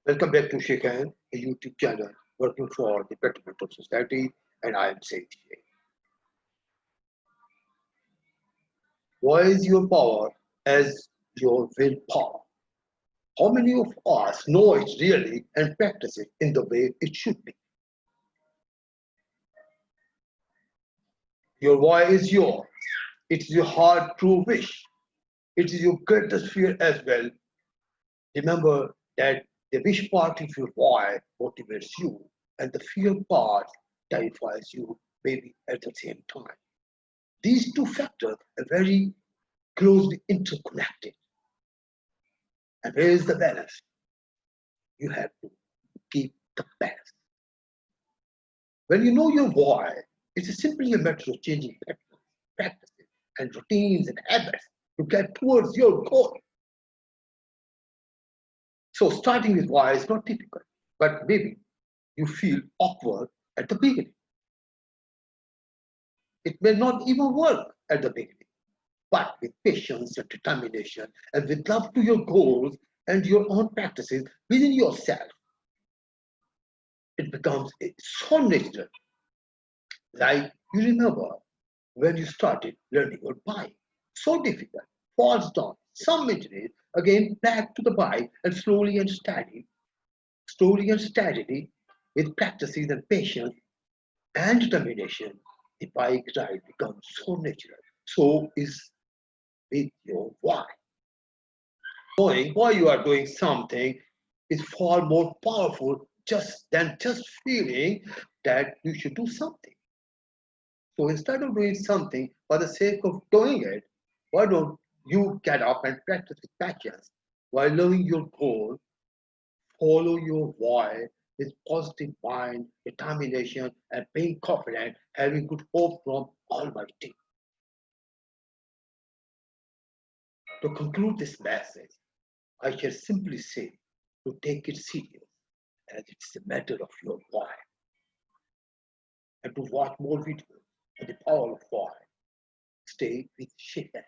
Welcome back to Shaikhain, a YouTube channel working for the betterment of society, and I am saying, why is your power as your willpower? How many of us know it really and practice it in the way it should be? Your why is yours. It's your hard, true wish. It is your greatest fear as well. Remember that the wish part of your why motivates you, and the fear part terrifies you, maybe at the same time. These two factors are very closely interconnected. And where is the balance? You have to keep the balance. When you know your why, it's simply a matter of changing patterns, practices, and routines and habits to get towards your goal. So starting with why is not difficult, but maybe you feel awkward at the beginning. It may not even work at the beginning, but with patience and determination and with love to your goals and your own practices within yourself, it becomes so natural. Like you remember when you started learning your bike. So difficult, falls down, some injuries, again back to the bike and slowly and steadily, with practices and patience and determination, the bike ride becomes so natural. So is with your why. Knowing why you are doing something is far more powerful just feeling that you should do something. So instead of doing something for the sake of doing it, why don't you get up and practice with patience while knowing your goal, follow your why with positive mind, determination, and being confident, having good hope from Almighty. To conclude this message, I shall simply say to take it serious as it's a matter of your why and to watch more videos on the power of why. Stay with Shaikhain.